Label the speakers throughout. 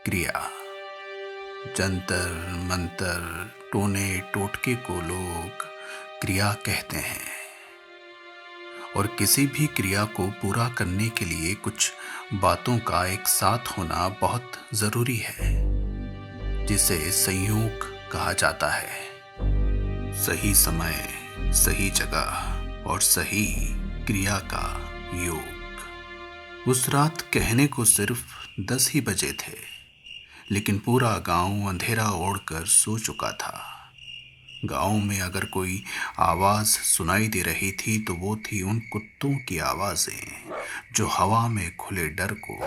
Speaker 1: क्रिया, जंतर मंतर, टोने टोटके को लोग क्रिया कहते हैं। और किसी भी क्रिया को पूरा करने के लिए कुछ बातों का एक साथ होना बहुत जरूरी है, जिसे संयोग कहा जाता है। सही समय, सही जगह और सही क्रिया का योग। उस रात कहने को सिर्फ 10 ही बजे थे, लेकिन पूरा गांव अंधेरा ओढ़कर सो चुका था। गांव में अगर कोई आवाज सुनाई दे रही थी तो वो थी उन कुत्तों की आवाजें जो हवा में खुले डर को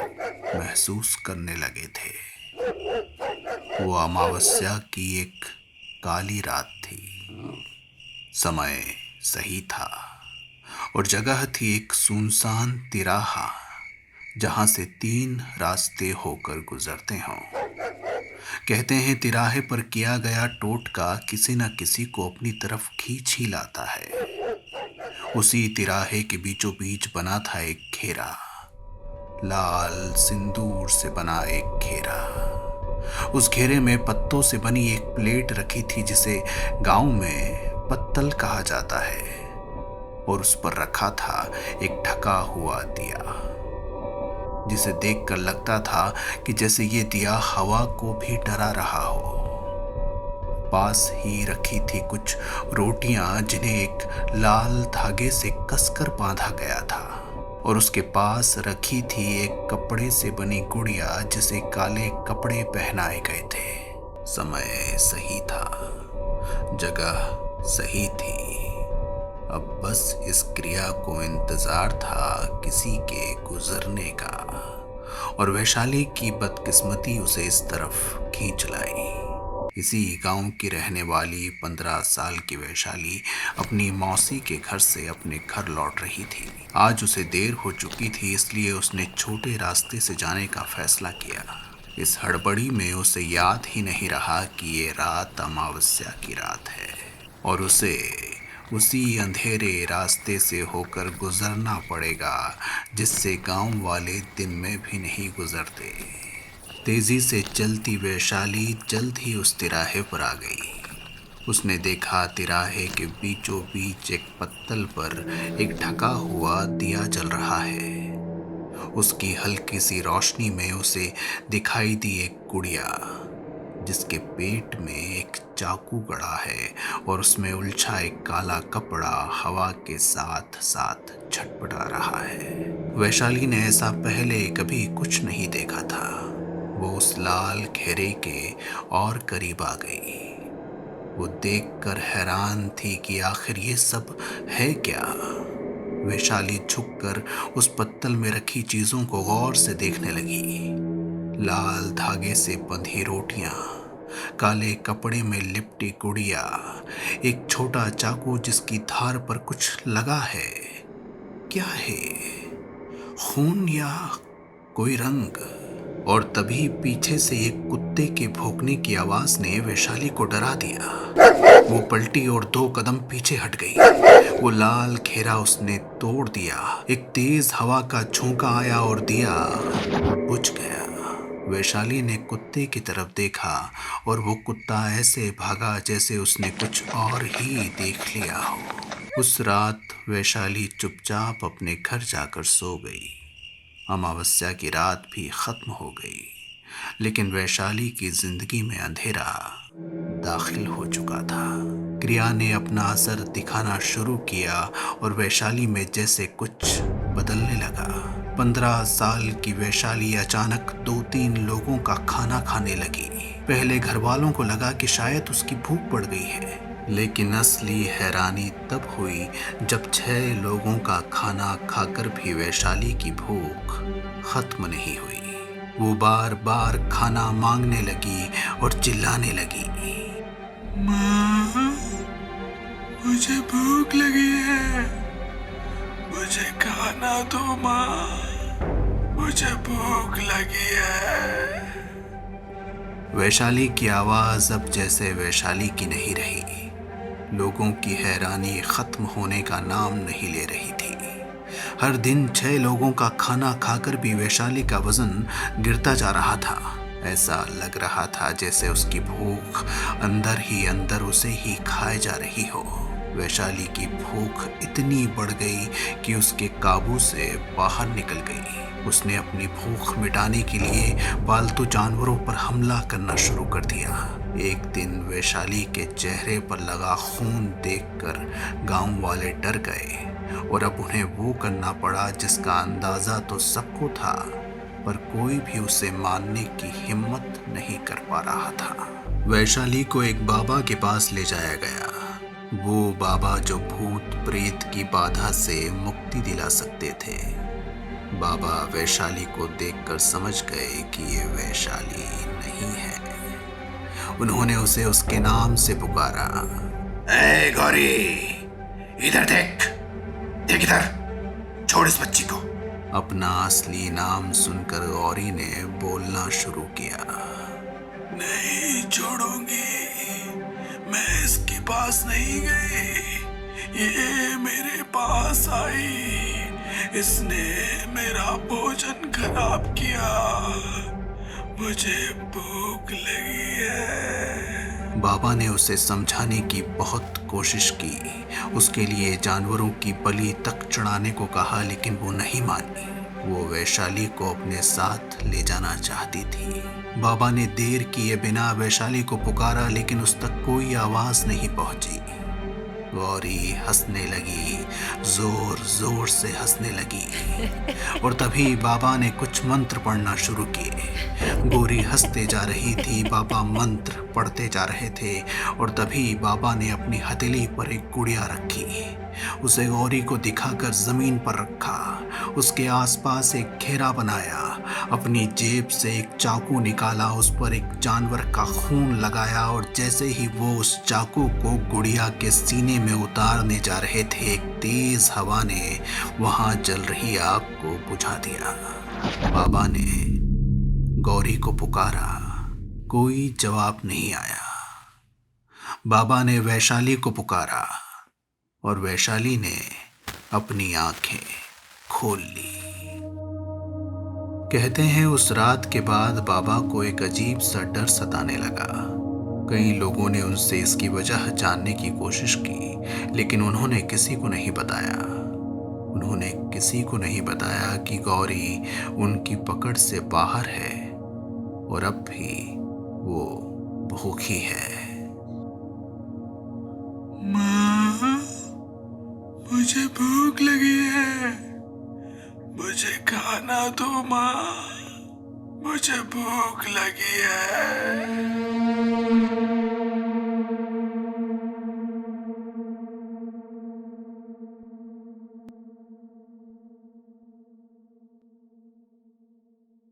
Speaker 1: महसूस करने लगे थे। वो अमावस्या की एक काली रात थी। समय सही था और जगह थी एक सुनसान तिराहा, जहां से 3 रास्ते होकर गुजरते हों। कहते हैं तिराहे पर किया गया टोटका किसी न किसी को अपनी तरफ खींच ही लाता है। उसी तिराहे के बीचों बीच बना था एक घेरा, लाल सिंदूर से बना एक घेरा। उस घेरे में पत्तों से बनी एक प्लेट रखी थी, जिसे गांव में पत्तल कहा जाता है, और उस पर रखा था एक ढका हुआ दिया, जिसे देखकर लगता था कि जैसे ये दिया हवा को भी डरा रहा हो। पास ही रखी थी कुछ रोटियां, जिन्हें एक लाल धागे से कसकर बांधा गया था, और उसके पास रखी थी एक कपड़े से बनी गुड़िया, जिसे काले कपड़े पहनाए गए थे। समय सही था, जगह सही थी। अब बस इस क्रिया को इंतजार था किसी के गुजरने का, और वैशाली की बदकिस्मती उसे इस तरफ खींच लाई। इसी गांव की रहने वाली 15 साल की वैशाली अपनी मौसी के घर से अपने घर लौट रही थी। आज उसे देर हो चुकी थी, इसलिए उसने छोटे रास्ते से जाने का फैसला किया। इस हड़बड़ी में उसे याद ही नहीं रहा कि ये रात अमावस्या की रात है, और उसे उसी अंधेरे रास्ते से होकर गुजरना पड़ेगा, जिससे गांव वाले दिन में भी नहीं गुजरते। तेजी से चलती वैशाली जल्द ही उस तिराहे पर आ गई। उसने देखा तिराहे के बीचों बीच एक पत्तल पर एक ढका हुआ दिया जल रहा है। उसकी हल्की सी रोशनी में उसे दिखाई दी एक गुड़िया, जिसके पेट में एक चाकू गड़ा है, और उसमें उलझा एक काला कपड़ा हवा के साथ साथ छटपटा रहा है। वैशाली ने ऐसा पहले कभी कुछ नहीं देखा था। वो उस लाल घेरे के और करीब आ गई। वो देखकर हैरान थी कि आखिर ये सब है क्या। वैशाली झुककर उस पत्तल में रखी चीजों को गौर से देखने लगी। लाल धागे से बंधी रोटियां, काले कपड़े में लिपटी गुड़िया, एक छोटा चाकू जिसकी धार पर कुछ लगा है। क्या है? खून या कोई रंग? और तभी पीछे से एक कुत्ते के भौंकने की आवाज ने वैशाली को डरा दिया। वो पलटी और 2 कदम पीछे हट गई। वो लाल घेरा उसने तोड़ दिया। एक तेज हवा का झोंका आया और दिया बुझ गया। वैशाली ने कुत्ते की तरफ देखा, और वो कुत्ता ऐसे भागा जैसे उसने कुछ और ही देख लिया हो। उस रात वैशाली चुपचाप अपने घर जाकर सो गई। अमावस्या की रात भी खत्म हो गई, लेकिन वैशाली की जिंदगी में अंधेरा दाखिल हो चुका था। क्रिया ने अपना असर दिखाना शुरू किया, और वैशाली में जैसे कुछ बदलने लगा। 15 साल की वैशाली अचानक 2-3 लोगों का खाना खाने लगी। पहले घर वालों को लगा कि शायद उसकी भूख बढ़ गई है, लेकिन असली हैरानी तब हुई जब 6 लोगों का खाना खाकर भी वैशाली की भूख खत्म नहीं हुई। वो बार बार खाना मांगने लगी और चिल्लाने लगी, माँ, मुझे भूख लगी है, मुझे खाना दो माँ, मुझे भूख लगी है। वैशाली की आवाज अब जैसे वैशाली की नहीं रही। लोगों की हैरानी खत्म होने का नाम नहीं ले रही थी। हर दिन 6 लोगों का खाना खाकर भी वैशाली का वजन गिरता जा रहा था। ऐसा लग रहा था जैसे उसकी भूख अंदर ही अंदर उसे ही खाए जा रही हो। वैशाली की भूख इतनी बढ़ गई कि उसके काबू से बाहर निकल गई। उसने अपनी भूख मिटाने के लिए पालतू जानवरों पर हमला करना शुरू कर दिया। एक दिन वैशाली के चेहरे पर लगा खून देखकर गांव वाले डर गए और अब उन्हें वो करना पड़ा जिसका अंदाजा तो सबको था, पर कोई भी उसे मानने की हिम्मत नहीं कर पा रहा था। वैशाली को एक बाबा के पास ले जाया गया, वो बाबा जो भूत प्रेत की बाधा से मुक्ति दिला सकते थे। बाबा वैशाली को देखकर समझ गए कि ये वैशाली नहीं है। उन्होंने उसे उसके नाम से पुकारा। ए गौरी, इधर देख, देख इधर, छोड़ इस बच्ची को। अपना असली नाम सुनकर गौरी ने बोलना शुरू किया। नहीं छोड़ूंगी, मैं इसके पास नहीं गई, ये मेरे पास आई, इसने मेरा भोजन खराब किया, मुझे भूख लगी है। बाबा ने उसे समझाने की बहुत कोशिश की, उसके लिए जानवरों की बलि तक चढ़ाने को कहा, लेकिन वो नहीं मानी। वो वैशाली को अपने साथ ले जाना चाहती थी। बाबा ने देर किए बिना वैशाली को पुकारा, लेकिन उस तक कोई आवाज नहीं पहुंची। गौरी हंसने लगी, जोर जोर से हंसने लगी और तभी बाबा ने कुछ मंत्र पढ़ना शुरू किए। गौरी हंसते जा रही थी, बाबा मंत्र पढ़ते जा रहे थे और तभी बाबा ने अपनी हथेली पर एक गुड़िया रखी, उसे गौरी को दिखाकर जमीन पर रखा, उसके आसपास एक घेरा बनाया, अपनी जेब से एक चाकू निकाला, उस पर एक जानवर का खून लगाया और जैसे ही वो उस चाकू को गुड़िया के सीने में उतारने जा रहे थे, एक तेज हवा ने वहां जल रही आग को बुझा दिया। बाबा ने गौरी को पुकारा, कोई जवाब नहीं आया। बाबा ने वैशाली को पुकारा और वैशाली ने अपनी आंखें खोल ली। कहते हैं उस रात के बाद बाबा को एक अजीब सा डर सताने लगा। कई लोगों ने उनसे इसकी वजह जानने की कोशिश की, लेकिन उन्होंने किसी को नहीं बताया। उन्होंने किसी को नहीं बताया कि गौरी उनकी पकड़ से बाहर है और अब भी वो भूखी है। माँ, मुझे भूख लगी है, मुझे खाना दो माँ, मुझे भूख लगी है।